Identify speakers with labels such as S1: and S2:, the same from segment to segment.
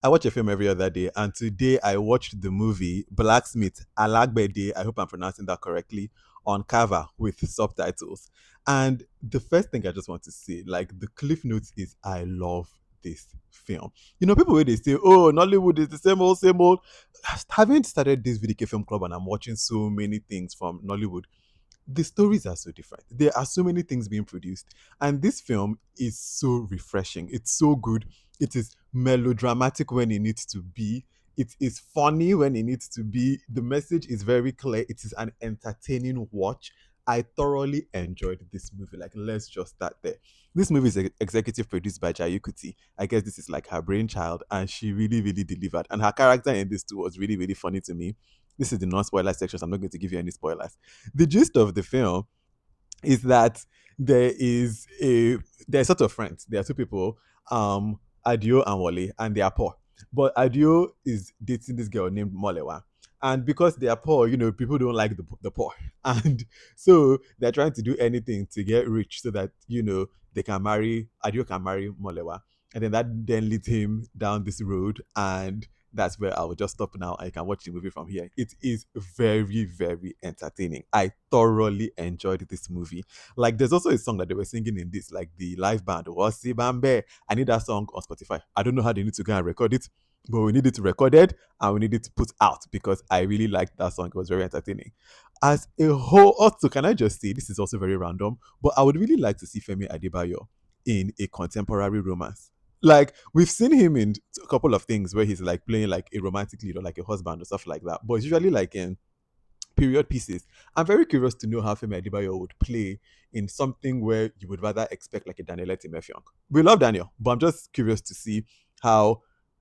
S1: I watch a film every other day, and today I watched the movie Blacksmith Alagbede. I hope I'm pronouncing that correctly on cover with subtitles. And the first thing I just want to say, like the cliff notes, is I love this film. You know, people where they say, "Oh, Nollywood is the same old, same old." Having started this VDK Film Club, and I'm watching so many things from Nollywood, the stories are so different. There are so many things being produced, and this film is so refreshing. It's so good. It is melodramatic when it needs to be. It is funny when it needs to be. The message is very clear. It is an entertaining watch. I thoroughly enjoyed this movie. Like, let's just start there. This movie is executive produced by Jaiye Kuti. I guess this is like her brainchild, and she really, really delivered. And her character in this too was really, really funny to me. This is the non-spoiler section, so I'm not going to give you any spoilers. The gist of the film is that there is a they're sort of friends. There are two people, Adio and Wale, and they are poor. But Adio is dating this girl named Molewa. And because they are poor, you know, people don't like the poor. And so they're trying to do anything to get rich so that, you know, they can marry, Adio can marry Molewa. And then that then leads him down this road. And that's where I will just stop now. I can watch the movie from here. It is very, very entertaining. I thoroughly enjoyed this movie. Like, there's also a song that they were singing in this, like the live band, Wasi Bambe. I need that song on Spotify. I don't know how they need to go and record it, but we need it recorded and we need it put out because I really liked that song. It was very entertaining. As a whole, also, can I just say, this is also very random, but I would really like to see Femi Adebayo in a contemporary romance. Like, we've seen him in a couple of things where he's like playing like a romantic lead or like a husband or stuff like that, but it's usually like in period pieces. I'm very curious to know how Femi Adebayo would play in something where you would rather expect like a Daniel Timefyong. We love Daniel, but I'm just curious to see how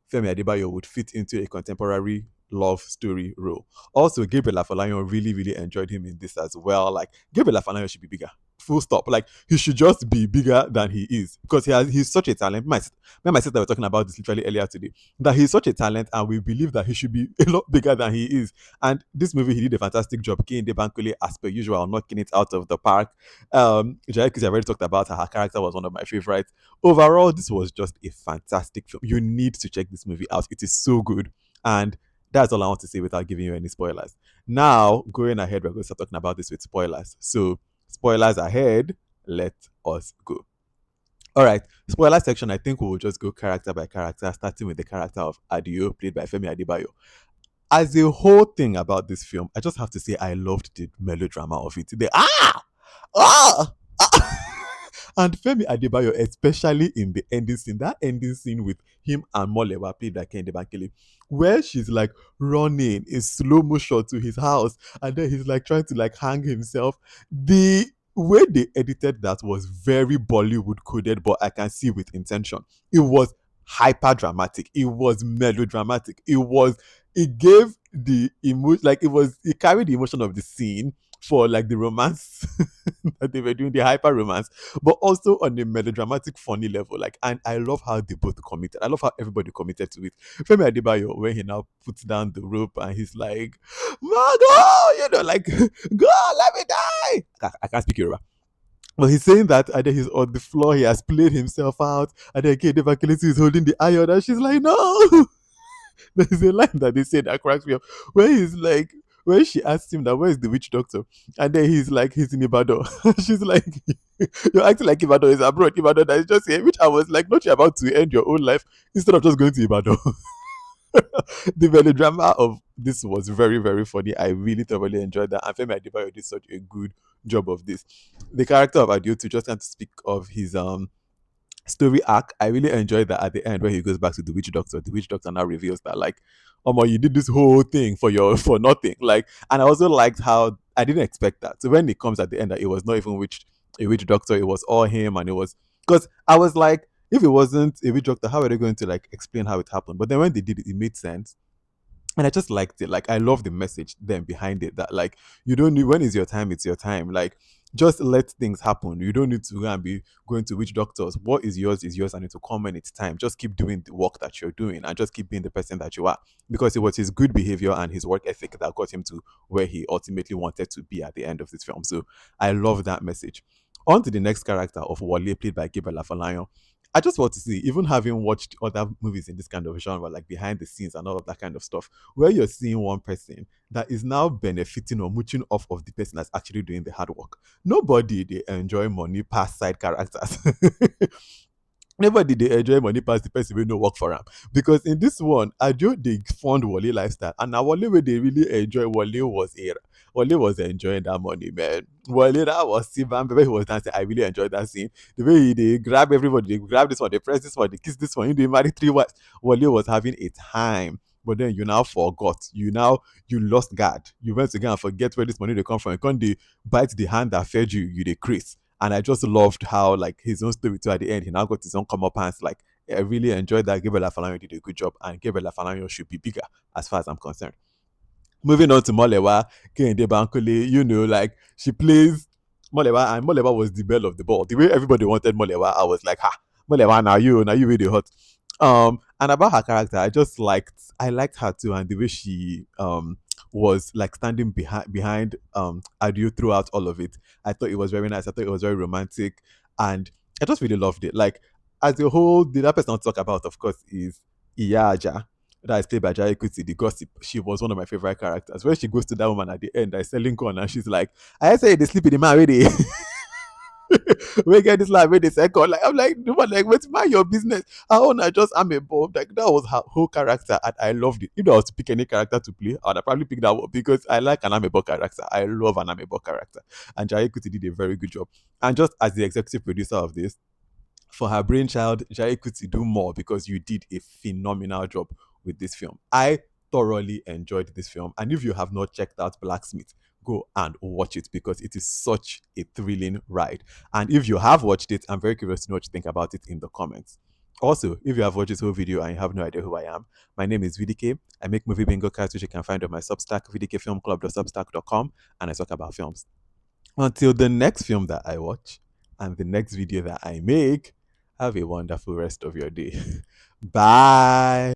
S1: Femi Adebayo would fit into a contemporary love story role. Also, Gabriel Afolayan really, really enjoyed him in this as well. Like, Gabriel Afolayan should be bigger. Full stop. Like, he should just be bigger than he is because he's such a talent. My sister were talking about this literally earlier today. That he's such a talent, and we believe that he should be a lot bigger than he is. And this movie, he did a fantastic job. Kehinde Bakonle, as per usual, knocking it out of the park. Jaiye Kuti, I already talked about her. Her character was one of my favorites. Overall, this was just a fantastic film. You need to check this movie out. It is so good. And that's all I want to say without giving you any spoilers. Now, going ahead, we're going to start talking about this with spoilers. So, spoilers ahead. Let us go. All right, spoiler section. I think we will just go character by character, starting with the character of Adio, played by Femi Adebayo. As a whole thing about this film, I just have to say I loved the melodrama of it. The ah, and Femi Adebayo, especially in the ending scene, that ending scene with him and Molewa, played by Kehinde Bakonle, where she's like running in slow motion to his house, and then he's like trying to like hang himself. The way they edited that was very Bollywood coded, but I can see with intention. It was hyper dramatic. It was melodramatic. It gave the emotion, like it carried the emotion of the scene for like the romance that they were doing, the hyper romance, but also on a melodramatic, funny level. Like, and I love how they both committed. I love how everybody committed to it. Femi Adebayo, when he now puts down the rope and he's like, Mago, you know, like, go, let me die. I can't speak Yoruba. But he's saying that, and then he's on the floor, he has played himself out, and then Kehinde Bakonle is holding the iron, and she's like, no. There's a line that they say that cracks me up, where he's like, when she asks him that where is the witch doctor, and then he's like, he's in Ibadan. She's like, you're acting like Ibadan is abroad. Ibadan that is just here, which I was like, not you about to end your own life instead of just going to Ibadan. The melodrama of this was very, very funny. I really thoroughly enjoyed that. And Femi Adebayo did such a good job of this. The character of Adio, to just kind of speak of his story arc, I really enjoyed that at the end where he goes back to the witch doctor. The witch doctor now reveals that like, oh my, you did this whole thing for nothing. Like, and I also liked how I didn't expect that. So when it comes at the end that it was not even a witch doctor, it was all him, and it was because I was like, if it wasn't a witch doctor, how are they going to like explain how it happened? But then when they did it, it made sense. And I just liked it. Like, I love the message then behind it that like, you don't need, when is your time, it's your time. Like, just let things happen. You don't need to go and be going to witch doctors. What is yours, and it will come when it's time. Just keep doing the work that you're doing and just keep being the person that you are. Because it was his good behavior and his work ethic that got him to where he ultimately wanted to be at the end of this film. So I love that message. On to the next character of Wale, played by Gabriel Afolayan. I just want to see, even having watched other movies in this kind of genre, like behind the scenes and all of that kind of stuff, where you're seeing one person that is now benefiting or mooching off of the person that's actually doing the hard work. Nobody they enjoy money past side characters. Nobody they enjoy money pass the person wey no work for am, because in this one Ajo dey fund Wale lifestyle, and na Wale wey dey really enjoy. Wale was enjoying that money, man. Wale, that was Sivan, the way he was dancing, I really enjoyed that scene. The way he dey grab everybody, they grab this one, they press this one, they kiss this one, they marry three wives. Wale was having a time. But then you now forgot. You lost guard. You went to go and forget where this money they come from. You can't dey bite the hand that fed you, you dey craze. And I just loved how, like, his own story too, at the end, he now got his own come up pants. Like, I really enjoyed that. Gabriel Afolayan did a good job, and Gabriel Afolayan should be bigger as far as I'm concerned. Moving on to Molewa, Kehinde Bankole, like, she plays Molewa, and Molewa was the belle of the ball. The way everybody wanted Molewa, I was like, ha, Molewa, now you really hot. And about her character, I liked her too, and the way she was like standing behind Adio throughout all of it. I thought it was very nice. I thought it was very romantic, and I just really loved it. Like, as a whole, the other person I'll talk about, of course, is Iyaja, that is played by Jaiye Kuti, the gossip. She was one of my favorite characters. When she goes to that woman at the end, I selling corn, and she's like, I say they sleep in the man already. We get this life where they second. Like, I'm like, no one, like, what's my your business? I own I just am above. Like, that was her whole character, and I loved it. If I was to pick any character to play, I'd probably pick that one, because I like an amebo character. I love an amebo character. And Jaiye Kuti did a very good job. And just as the executive producer of this, for her brainchild, Jaiye Kuti, do more, because you did a phenomenal job with this film. I thoroughly enjoyed this film. And if you have not checked out Blacksmith, go and watch it, because it is such a thrilling ride. And if you have watched it, I'm very curious to know what you think about it in the comments. Also, if you have watched this whole video and you have no idea who I am, my name is VDK. I make movie bingo cards, which you can find on my Substack, vdkfilmclub.substack.com, and I talk about films. Until the next film that I watch and the next video that I make, have a wonderful rest of your day. Bye.